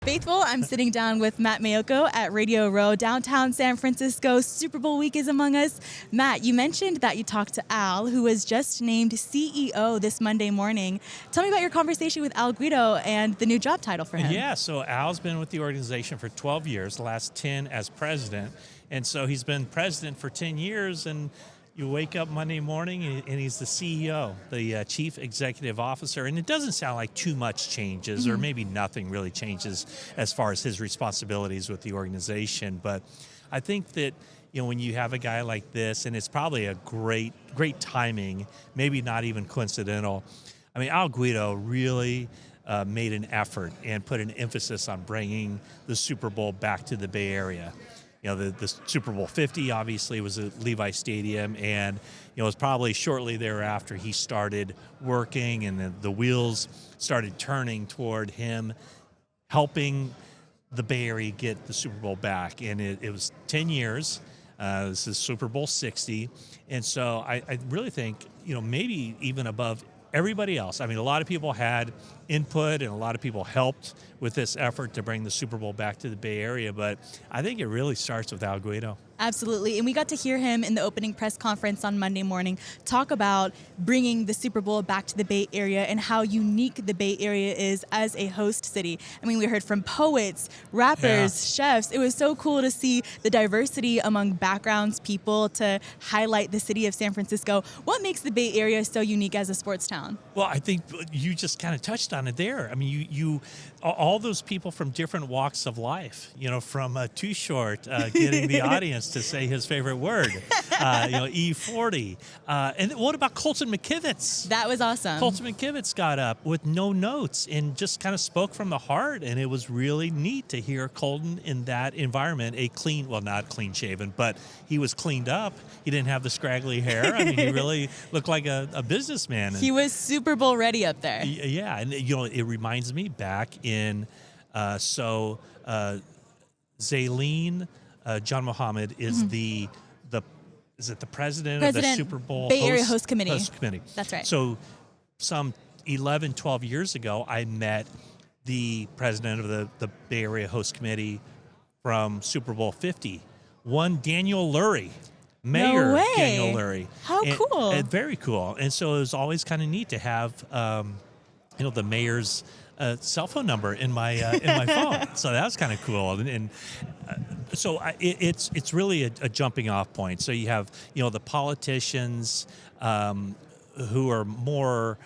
Faithful, I'm sitting down with Matt Maiocco at Radio Row, downtown San Francisco. Super Bowl week is among us. Matt, you mentioned that you talked to Al, who was just named CEO this Monday morning. Tell me about your conversation with Al Guido and the new job title for him. Yeah, so Al's been with the organization for 12 years, the last 10 as president. And so he's been president for 10 years, and you wake up Monday morning and he's the CEO, the chief executive officer, and it doesn't sound like too much changes, or maybe nothing really changes as far as his responsibilities with the organization. But I think that, you know, when you have a guy like this, and it's probably a great timing, maybe not even coincidental. I mean, Al Guido really made an effort and put an emphasis on bringing the Super Bowl back to the Bay Area. You know, the Super Bowl 50 obviously was at Levi Stadium, and it was probably shortly thereafter he started working, and the wheels started turning toward him helping the Bay Area get the Super Bowl back. And it was 10 years. This is Super Bowl 60, and so I really think, you know, maybe even above everybody else. I mean, a lot of people had input and a lot of people helped with this effort to bring the Super Bowl back to the Bay Area, but I think it really starts with Al Guido. Absolutely, and we got to hear him in the opening press conference on Monday morning talk about bringing the Super Bowl back to the Bay Area and how unique the Bay Area is as a host city. I mean, we heard from poets, rappers, chefs. It was so cool to see the diversity among backgrounds, people, to highlight the city of San Francisco. What makes the Bay Area so unique as a sports town? Well, I think you just kind of touched on it there. I mean, you all those people from different walks of life, you know, from Too Short getting the audience to say his favorite word, E40. And what about Colton McKivitz? That was awesome. Colton McKivitz got up with no notes and just kind of spoke from the heart, and it was really neat to hear Colton in that environment, not clean shaven, but he was cleaned up. He didn't have the scraggly hair. I mean, he really looked like a businessman. He was Super Bowl ready up there. Yeah, and you know, it reminds me back in Zaleen John Mohammed is the president of the Super Bowl Bay Area Host Committee. That's right. So some 11, 12 years ago, I met the president of the Bay Area Host Committee from Super Bowl 50, one Daniel Lurie. Mayor No way. Daniel Lurie. How cool. And very cool. And so it was always kind of neat to have the mayor's cell phone number in my phone. So that was kind of cool. It's really a jumping off point. So you have, you know, the politicians who are more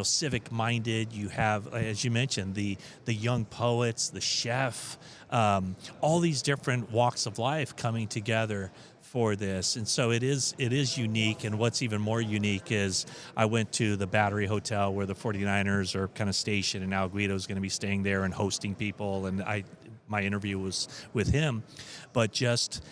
civic minded. You have, as you mentioned, the young poets, the chef, all these different walks of life coming together for this. And so it is unique. And what's even more unique is I went to the Battery Hotel where the 49ers are kind of stationed, and Al Guido is going to be staying there and hosting people. And my interview was with him, but just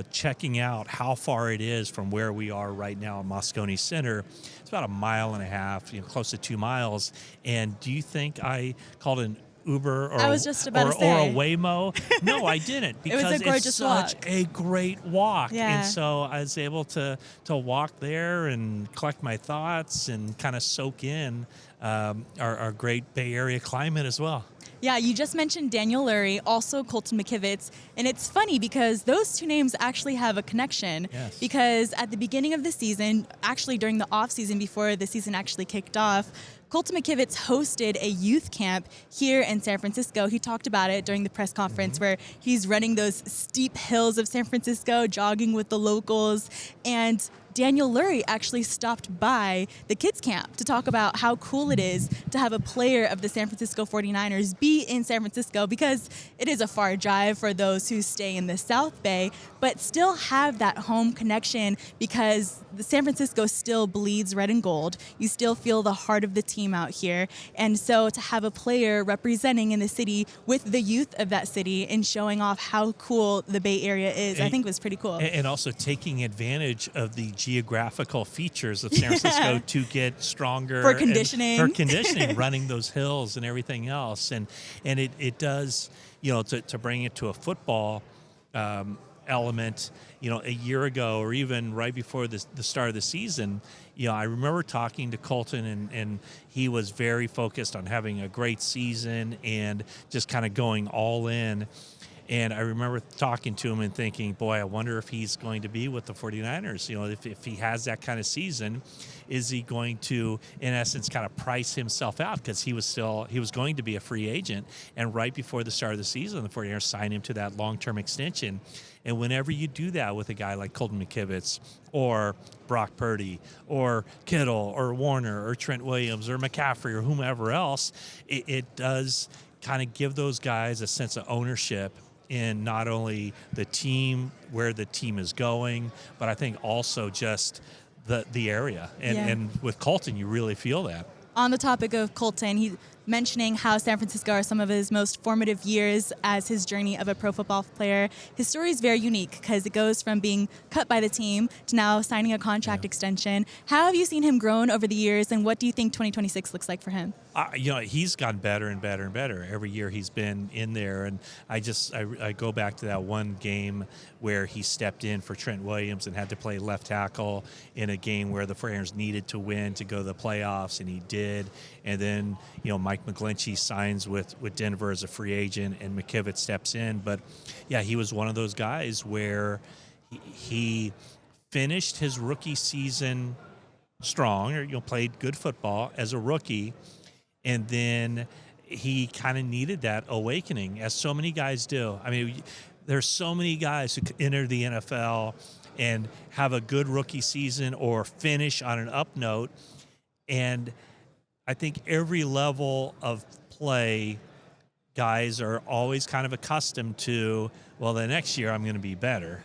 checking out how far it is from where we are right now at Moscone Center. It's about 1.5 miles, close to 2 miles. And do you think I called an Uber or I was just about to say. Or a Waymo? No, I didn't, because it was a gorgeous it's such walk. a great walk. Yeah. And so I was able to walk there and collect my thoughts and kind of soak in our great Bay Area climate as well. Yeah, you just mentioned Daniel Lurie, also Colton McKivitz, and it's funny because those two names actually have a connection. Yes. Because at the beginning of the season, actually during the off season before the season actually kicked off, Colton McKivitz hosted a youth camp here in San Francisco. He talked about it during the press conference where he's running those steep hills of San Francisco, jogging with the locals, and Daniel Lurie actually stopped by the kids camp to talk about how cool it is to have a player of the San Francisco 49ers be in San Francisco, because it is a far drive for those who stay in the South Bay, but still have that home connection because the San Francisco still bleeds red and gold. You still feel the heart of the team out here. And so to have a player representing in the city with the youth of that city and showing off how cool the Bay Area is, I think was pretty cool. And also taking advantage of the geographical features of San Francisco to get stronger for conditioning, running those hills and everything else. And it does, to bring it to a football element, a year ago or even right before the start of the season. I remember talking to Colton, and he was very focused on having a great season and just kind of going all in. And I remember talking to him and thinking, boy, I wonder if he's going to be with the 49ers. If he has that kind of season, is he going to, in essence, kind of price himself out? Because he was going to be a free agent. And right before the start of the season, the 49ers signed him to that long-term extension. And whenever you do that with a guy like Colton McKivitz or Brock Purdy or Kittle or Warner or Trent Williams or McCaffrey or whomever else, it does kind of give those guys a sense of ownership in not only the team, where the team is going, but I think also just the area. And with Colton, you really feel that. On the topic of Colton, he's mentioning how San Francisco are some of his most formative years as his journey of a pro football player. His story is very unique because it goes from being cut by the team to now signing a contract extension. How have you seen him grown over the years, and what do you think 2026 looks like for him? He's gotten better and better and better every year he's been in there. And I go back to that one game where he stepped in for Trent Williams and had to play left tackle in a game where the 49ers needed to win to go to the playoffs, and he did. And then, Mike McGlinchey signs with Denver as a free agent, and McKivitz steps in. But, yeah, he was one of those guys where he finished his rookie season strong, or played good football as a rookie, and then he kind of needed that awakening, as so many guys do. I mean, there's so many guys who enter the NFL and have a good rookie season or finish on an up note, and I think every level of play, guys are always kind of accustomed to, well, the next year I'm going to be better.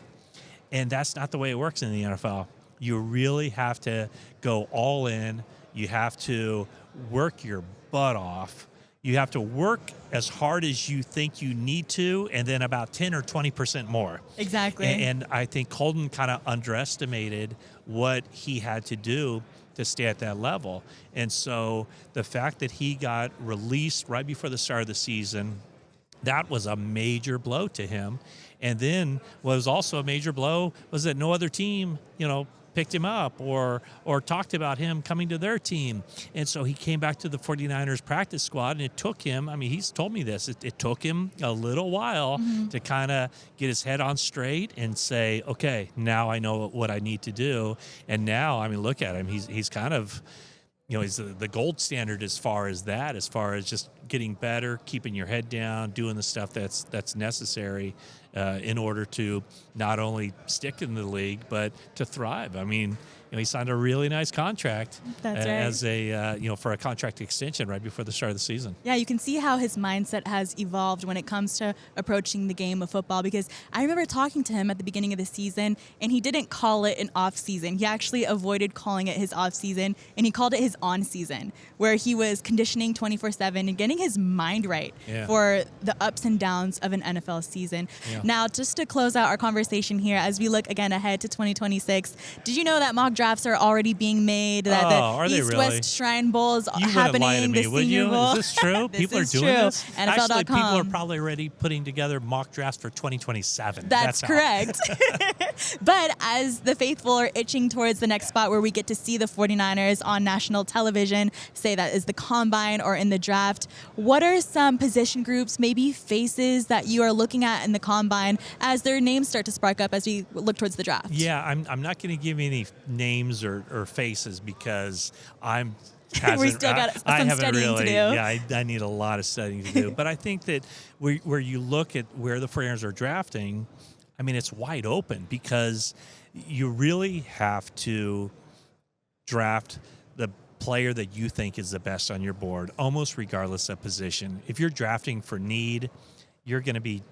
And that's not the way it works in the NFL. You really have to go all in. You have to work your butt off. You have to work as hard as you think you need to, and then about 10 or 20% more. Exactly. And I think Colton kind of underestimated what he had to do to stay at that level. And so the fact that he got released right before the start of the season, that was a major blow to him. And then what was also a major blow was that no other team, picked him up or talked about him coming to their team. And so he came back to the 49ers practice squad, and it took him, he's told me this, it took him a little while to kind of get his head on straight and say, okay, now I know what I need to do. And now, look at him. He's kind of, he's the gold standard as far as just getting better, keeping your head down, doing the stuff that's necessary in order to not only stick in the league, but to thrive. He signed a really nice contract as a for a contract extension right before the start of the season. Yeah, you can see how his mindset has evolved when it comes to approaching the game of football, because I remember talking to him at the beginning of the season, and he didn't call it an off season. He actually avoided calling it his off season, and he called it his on season, where he was conditioning 24/7 and getting his mind right for the ups and downs of an NFL season. Yeah. Now, just to close out our conversation here, as we look again ahead to 2026, did you know that mock drafts are already being made? That the East-West Shrine Bowl is happening. The Senior Bowl. Is this true? People are doing this? NFL.com. Actually, people are probably already putting together mock drafts for 2027. That's correct. But as the faithful are itching towards the next spot where we get to see the 49ers on national television, say that is the combine or in the draft, what are some position groups, maybe faces that you are looking at in the combine as their names start to spark up as we look towards the draft? Yeah, I'm not going to give any names or faces because we still got some studying to do. Yeah, I need a lot of studying to do. But I think that where you look at where the 49ers are drafting, it's wide open because you really have to draft the player that you think is the best on your board, almost regardless of position. If you're drafting for need, you're going to be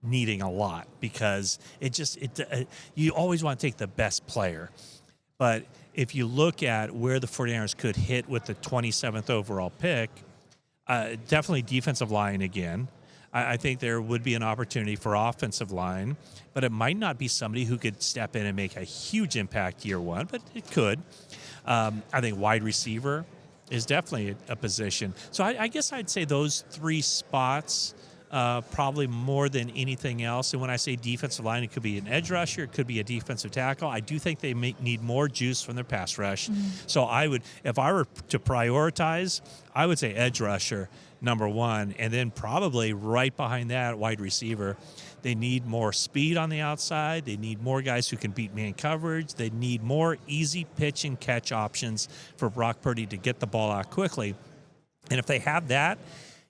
needing a lot because you always want to take the best player. But if you look at where the 49ers could hit with the 27th overall pick, definitely defensive line again. I think there would be an opportunity for offensive line, but it might not be somebody who could step in and make a huge impact year one, but it could. I think wide receiver is definitely a position. So I guess I'd say those three spots probably more than anything else. And when I say defensive line, it could be an edge rusher, it could be a defensive tackle. I do think they need more juice from their pass rush. So I would, if I were to prioritize, I would say edge rusher, number one, and then probably right behind that, wide receiver. They need more speed on the outside. They need more guys who can beat man coverage. They need more easy pitch and catch options for Brock Purdy to get the ball out quickly. And if they have that,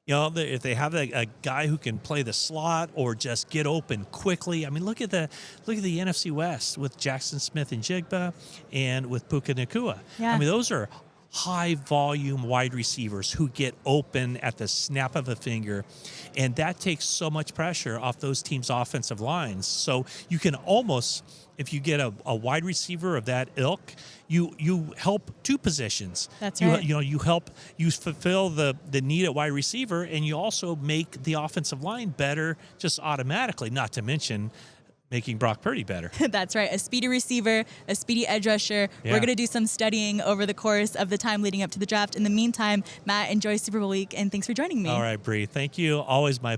if they have a guy who can play the slot or just get open quickly. I mean, look at the NFC West with Jackson Smith and Jigba and with Puka Nacua. Yeah. I mean, those are high volume wide receivers who get open at the snap of a finger, and that takes so much pressure off those teams' offensive lines. So you can almost, if you get a wide receiver of that ilk, you help two positions. That's right. You fulfill the need at wide receiver, and you also make the offensive line better just automatically, not to mention making Brock Purdy better. That's right. A speedy receiver, a speedy edge rusher. Yeah. We're going to do some studying over the course of the time leading up to the draft. In the meantime, Matt, enjoy Super Bowl week, and thanks for joining me. All right, Bree. Thank you. Always my pleasure.